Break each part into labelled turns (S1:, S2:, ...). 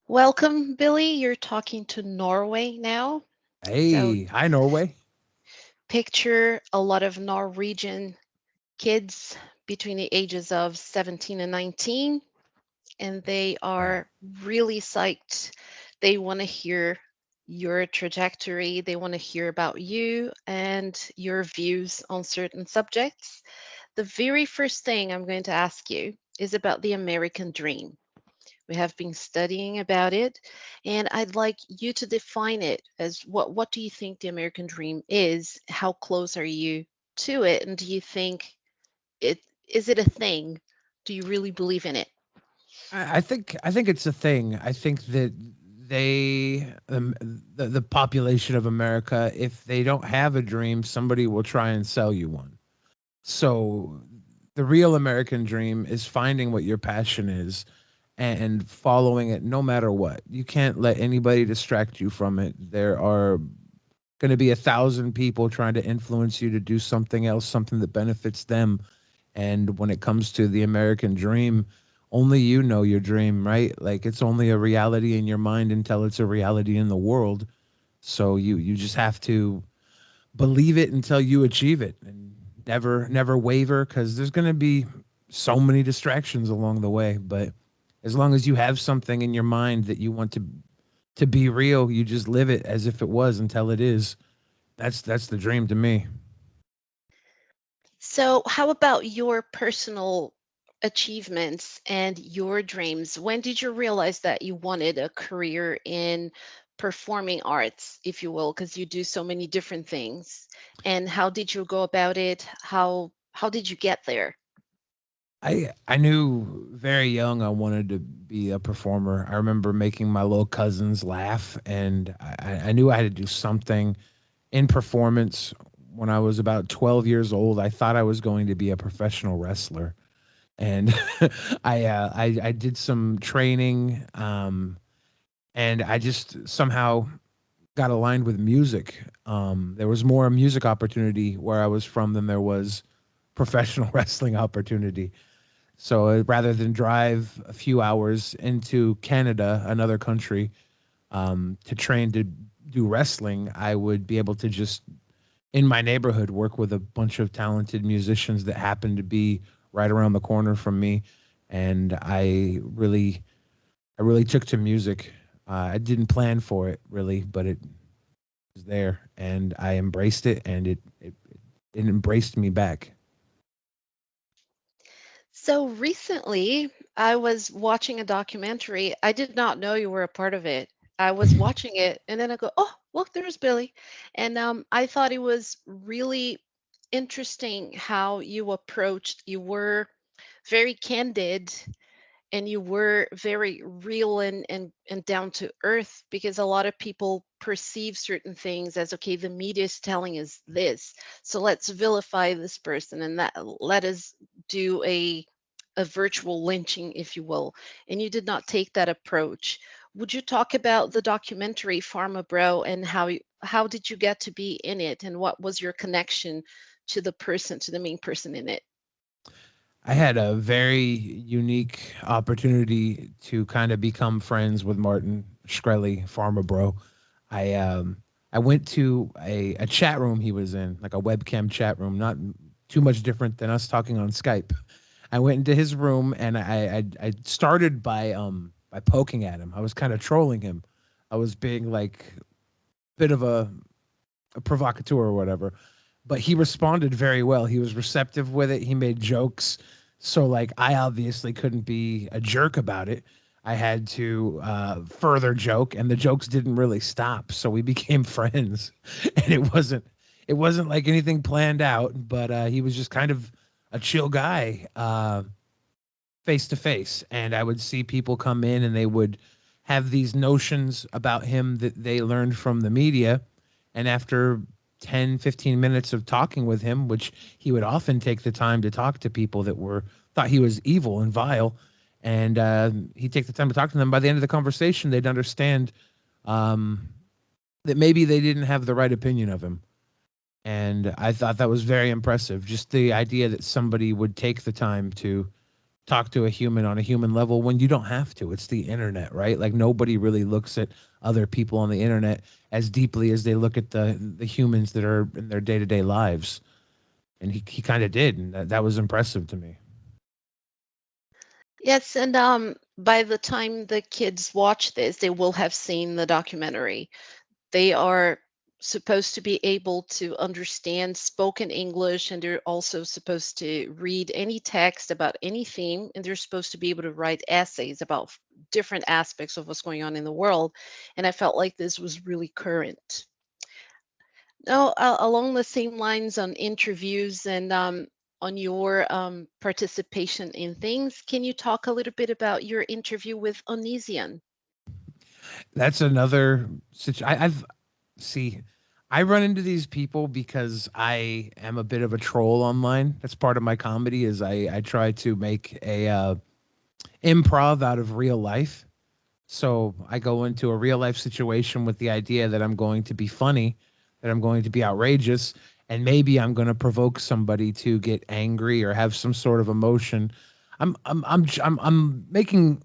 S1: Welcome, Billy. You're talking to Norway now. So,
S2: Hey, hi Norway.
S1: picture a lot of Norwegian kids between the ages of 17 and 19, and they
S2: Yeah.
S1: are really psyched. They want to hear your trajectory, they want to hear about you and your views on certain subjects. The very first thing I'm going to ask you is about the American dream. We have been studying about it, and I'd like you to define it as what do you think the American dream is? How close are you to it? And do you think it is it a thing? Do you really believe in it?
S2: I think it's a thing. I think that the population of America, if they don't have a dream, somebody will try and sell you one. So the real American dream is finding what your passion is and following it no matter what. You can't let anybody distract you from it. There are going to be 1,000 people trying to influence you to do something else, something that benefits them. And when it comes to the American dream, only you know your dream, right? Like it's only a reality in your mind until it's a reality in the world. So you just have to believe it until you achieve it and never waver because there's going to be so many distractions along the way. But as long as you have something in your mind that you want to be real, you just live it as if it was until it is. That's the dream to me.
S1: So, how about your personal achievements and your dreams? When did you realize that you wanted a career in performing arts, if you will, because you do so many different things? And how did you go about it? How did you get there?
S2: I knew very young I wanted to be a performer. I remember making my little cousins laugh, and I knew I had to do something in performance. When I was about 12 years old, I thought I was going to be a professional wrestler, and I did some training, and I just somehow got aligned with music. There was more music opportunity where I was from than there was professional wrestling opportunity. So rather than drive a few hours into Canada, another country, to train to do wrestling, I would be able to just in my neighborhood work with a bunch of talented musicians that happened to be right around the corner from me, and I really took to music. I didn't plan for it really, but it was there, and I embraced it, and it embraced me back.
S1: So recently, I was watching a documentary. I did not know you were a part of it. I was watching it, and then I go, "Oh, look, there's Billy," and I thought it was really interesting how you approached. You were very candid and you were very real and down to earth because a lot of people perceive certain things as okay, the media is telling us this, so let's vilify this person and that let us do a virtual lynching, if you will. And you did not take that approach. Would you talk about the documentary Pharma Bro and how did you get to be in it and what was your connection to the person, to the main person in it?
S2: I had a very unique opportunity to kind of become friends with Martin Shkreli, Pharma Bro. I um I went to a chat room he was in, like a webcam chat room, not too much different than us talking on Skype. I went into his room and I started by poking at him. I was kind of trolling him. I was being like a bit of a provocateur or whatever. But he responded very well. He was receptive with it. He made jokes. So like I obviously couldn't be a jerk about it. I had to further joke, and the jokes didn't really stop. So we became friends, and it wasn't like anything planned out. But he was just kind of a chill guy, face to face. And I would see people come in, and they would have these notions about him that they learned from the media, and after 10, 15 minutes of talking with him, which he would often take the time to talk to people that were thought he was evil and vile, and he'd take the time to talk to them. By the end of the conversation, they'd understand um, that maybe they didn't have the right opinion of him. And I thought that was very impressive. Just the idea that somebody would take the time to talk to a human on a human level when you don't have to. It's the internet, right? Like nobody really looks at other people on the internet as deeply as they look at the humans that are in their day-to-day lives. And he kind of did, and that was impressive to me.
S1: Yes, and by the time the kids watch this, they will have seen the documentary. They are supposed to be able to understand spoken English, and they're also supposed to read any text about any theme, and they're supposed to be able to write essays about different aspects of what's going on in the world. And I felt like this was really current. Now, along the same lines on interviews and on your participation in things, can you talk a little bit about your interview with Onision?
S2: That's another situation. I've see. I run into these people because I am a bit of a troll online. That's part of my comedy. Is I try to make a improv out of real life. So I go into a real life situation with the idea that I'm going to be funny, that I'm going to be outrageous, and maybe I'm going to provoke somebody to get angry or have some sort of emotion. I'm making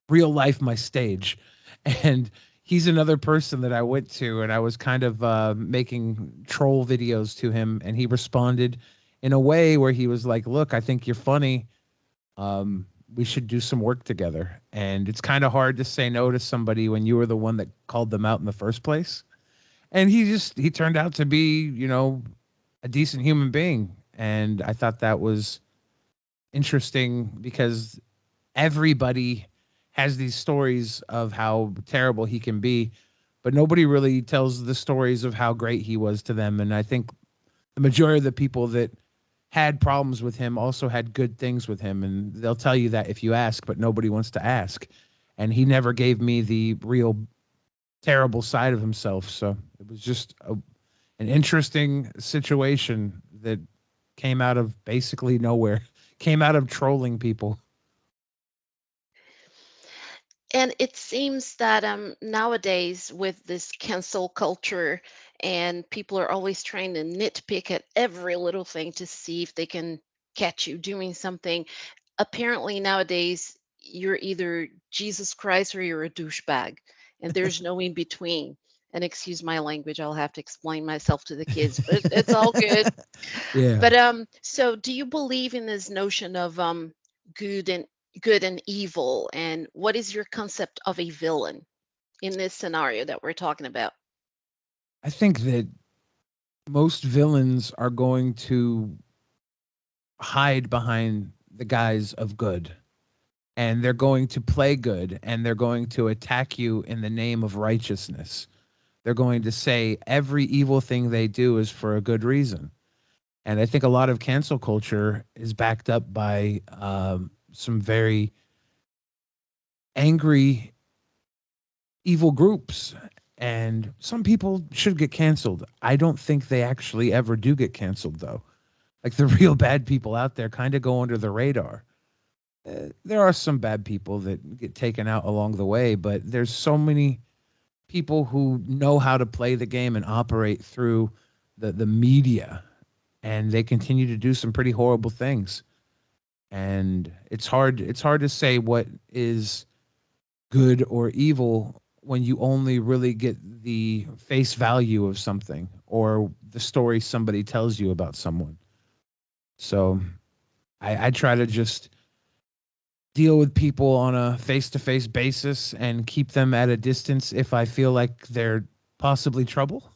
S2: real life my stage, and he's another person that I went to, and I was kind of making troll videos to him, and he responded in a way where he was like, "Look, I think you're funny. We should do some work together." And it's kind of hard to say no to somebody when you were the one that called them out in the first place. And he turned out to be, a decent human being. And I thought that was interesting because everybody has these stories of how terrible he can be, but nobody really tells the stories of how great he was to them. And I think the majority of the people that had problems with him also had good things with him, and they'll tell you that if you ask, but nobody wants to ask. And he never gave me the real terrible side of himself, so it was just an interesting situation that came out of basically nowhere, came out of trolling people.
S1: And it seems that nowadays, with this cancel culture, and people are always trying to nitpick at every little thing to see if they can catch you doing something. Apparently, nowadays, you're either Jesus Christ or you're a douchebag, and there's no in between. And excuse my language, I'll have to explain myself to the kids, but it's all good.
S2: Yeah.
S1: But so do you believe in this notion of good and good and evil? And what is your concept of a villain in this scenario that we're talking about?
S2: I think that most villains are going to hide behind the guise of good, and they're going to play good, and they're going to attack you in the name of righteousness. They're going to say every evil thing they do is for a good reason. And I think a lot of cancel culture is backed up by some very angry, evil groups. And some people should get canceled. I don't think they actually ever do get canceled, though. Like the real bad people out there kind of go under the radar. There are some bad people that get taken out along the way, but there's so many people who know how to play the game and operate through the media, and they continue to do some pretty horrible things. And it's hard to say what is good or evil when you only really get the face value of something or the story somebody tells you about someone. So I try to just deal with people on a face-to-face basis and keep them at a distance if I feel like they're possibly trouble,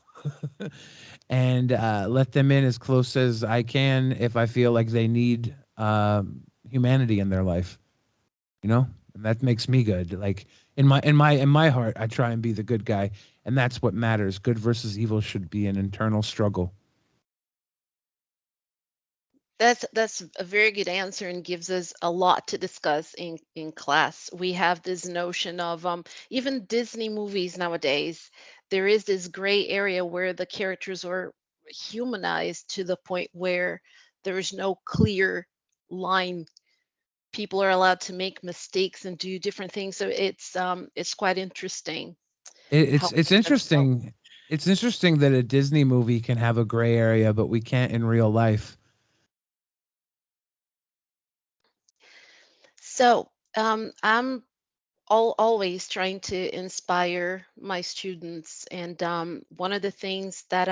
S2: and let them in as close as I can if I feel like they need humanity in their life. And that makes me good. Like in my heart, I try and be the good guy, and that's what matters. Good versus evil should be an internal struggle.
S1: That's a very good answer and gives us a lot to discuss in class. We have this notion of even Disney movies nowadays. There is this gray area where the characters are humanized to the point where there is no clear line. People are allowed to make mistakes and do different things. So it's quite interesting
S2: It,
S1: how
S2: it's it's
S1: that's developed.
S2: interesting. It's interesting that a Disney movie can have a gray area, but we can't in real life.
S1: So, I'm always trying to inspire my students. And one of the things that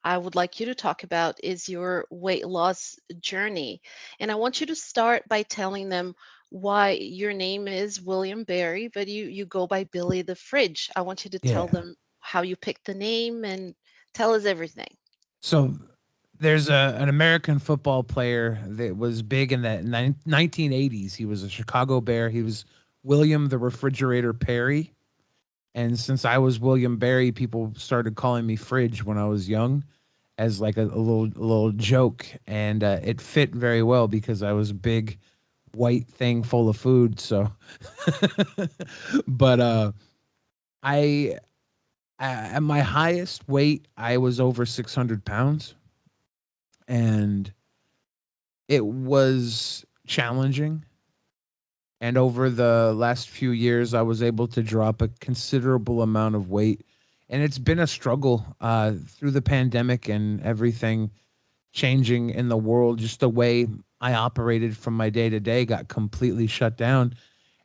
S1: I would like you to talk about is your weight loss journey. And I want you to start by telling them why your name is William Barry, but you go by Billy the Fridge. I want you to tell
S2: Yeah.
S1: them how you picked the name and tell us everything.
S2: So there's an American football player that was big in the 1980s. He was a Chicago Bear. He was William the Refrigerator Perry. And since I was William Barry, people started calling me Fridge when I was young as like a little joke. And it fit very well because I was a big white thing full of food. So, but I, at my highest weight, I was over 600 pounds. And it was challenging. And over the last few years, I was able to drop a considerable amount of weight. And it's been a struggle through the pandemic and everything changing in the world. Just the way I operated from my day to day got completely shut down.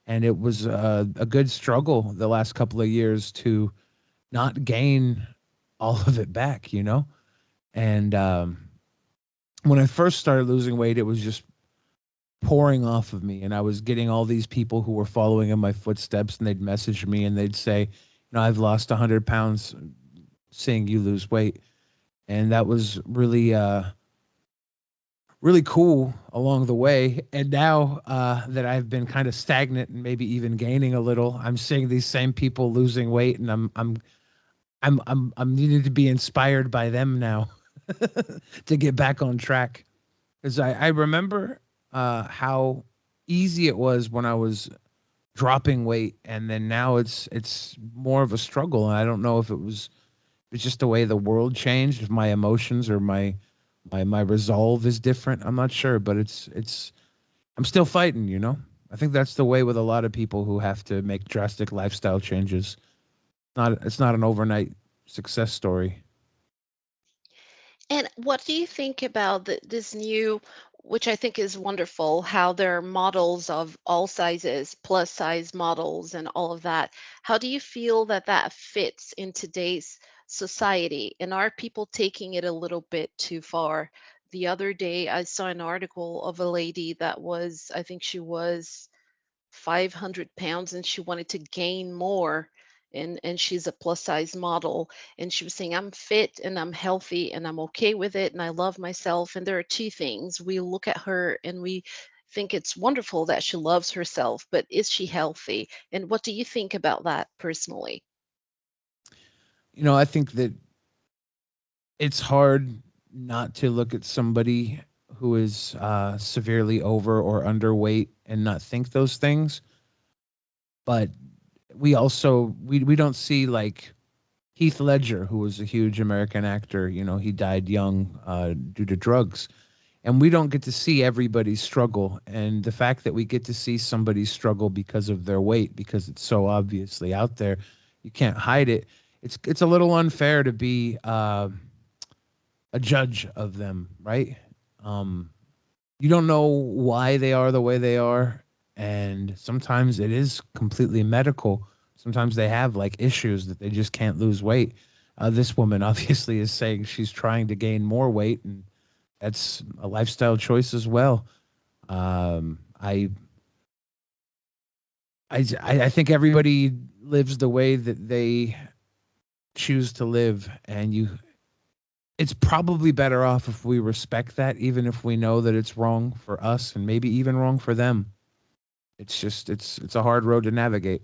S2: And it was a good struggle the last couple of years to not gain all of it back, you know? And when I first started losing weight, it was just pouring off of me, and I was getting all these people who were following in my footsteps, and they'd message me and they'd say, I've lost 100 pounds seeing you lose weight. And that was really cool along the way. And now that I've been kind of stagnant and maybe even gaining a little, I'm seeing these same people losing weight, and I'm needing to be inspired by them now to get back on track. Because I remember how easy it was when I was dropping weight, and then now it's more of a struggle. And I don't know if it's just the way the world changed, if my emotions or my resolve is different. I'm not sure, but it's I'm still fighting. I think that's the way with a lot of people who have to make drastic lifestyle changes. Not It's not an overnight success story.
S1: And what do you think about this new, which I think is wonderful, how there are models of all sizes, plus size models, and all of that? How do you feel that that fits in today's society? And are people taking it a little bit too far? The other day, I saw an article of a lady that was, I think she was 500 pounds and she wanted to gain more, and she's a plus size model, and she was saying I'm fit and I'm healthy and I'm okay with it and I love myself. And there are two things: we look at her and we think it's wonderful that she loves herself, but is she healthy? And what do you think about that personally?
S2: I think that it's hard not to look at somebody who is severely over or underweight and not think those things. But we don't see like Heath Ledger, who was a huge American actor. He died young due to drugs, and we don't get to see everybody's struggle. And the fact that we get to see somebody's struggle because of their weight, because it's so obviously out there, you can't hide it. It's a little unfair to be a judge of them, right? Um, you don't know why they are the way they are, and sometimes it is completely medical. Sometimes they have like issues that they just can't lose weight. This woman obviously is saying she's trying to gain more weight, and that's a lifestyle choice as well. Um, I, I think everybody lives the way that they choose to live, and it's probably better off if we respect that, even if we know that it's wrong for us and maybe even wrong for them. It's a hard road to navigate.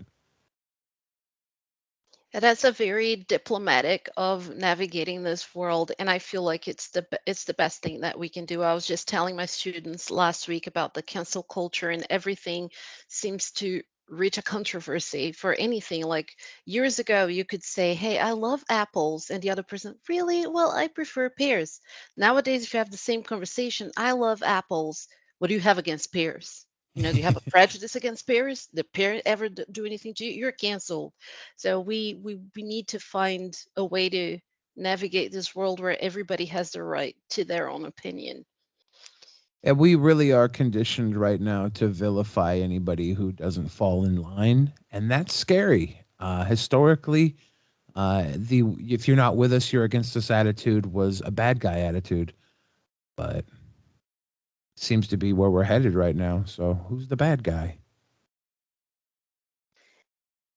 S1: That's a very diplomatic of navigating this world, and I feel like it's the best thing that we can do. I was just telling my students last week about the cancel culture, and everything seems to reach a controversy for anything. Like years ago, you could say, "Hey, I love apples," and the other person, "Really? Well, I prefer pears." Nowadays, if you have the same conversation, "I love apples. What do you have against pears?" Do you have a prejudice against pears? Did pear ever do anything to you? You're canceled. So we need to find a way to navigate this world where everybody has the right to their own opinion.
S2: And we really are conditioned right now to vilify anybody who doesn't fall in line, and that's scary. Historically, the if you're not with us, you're against us attitude was a bad guy attitude, but seems to be where we're headed right now. So who's the bad guy?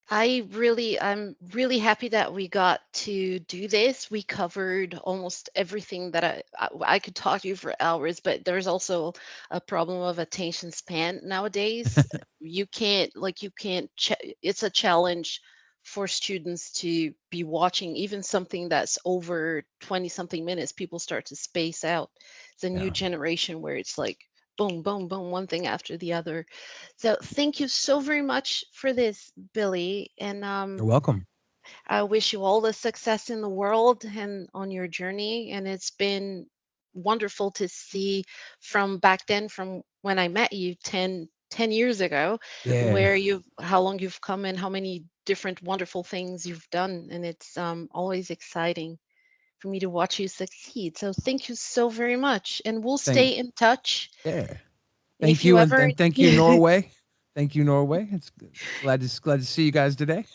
S1: I'm really happy that we got to do this. We covered almost everything that I could talk to you for hours, but there's also a problem of attention span nowadays. It's a challenge for students to be watching even something that's over 20 something minutes. People start to space out. It's a new
S2: Yeah,
S1: generation where it's like boom, boom, boom, one thing after the other. So thank you so very much for this, Billy. And
S2: you're welcome.
S1: I wish you all the success in the world and on your journey. And it's been wonderful to see from back then, from when I met you 10 years ago,
S2: Yeah,
S1: where how long you've come and how many different wonderful things you've done. And it's always exciting for me to watch you succeed. So thank you so very much. And we'll
S2: thank
S1: stay in touch.
S2: yeah,
S1: If
S2: thank
S1: you
S2: you,
S1: ever
S2: and thank you, Norway. Thank you, Norway. It's glad to see you guys today.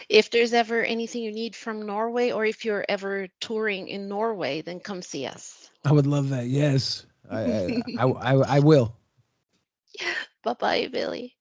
S1: If there's ever anything you need from Norway, or if you're ever touring in Norway, then come see us.
S2: I would love that. Yes, I will.
S1: Bye bye, Billy.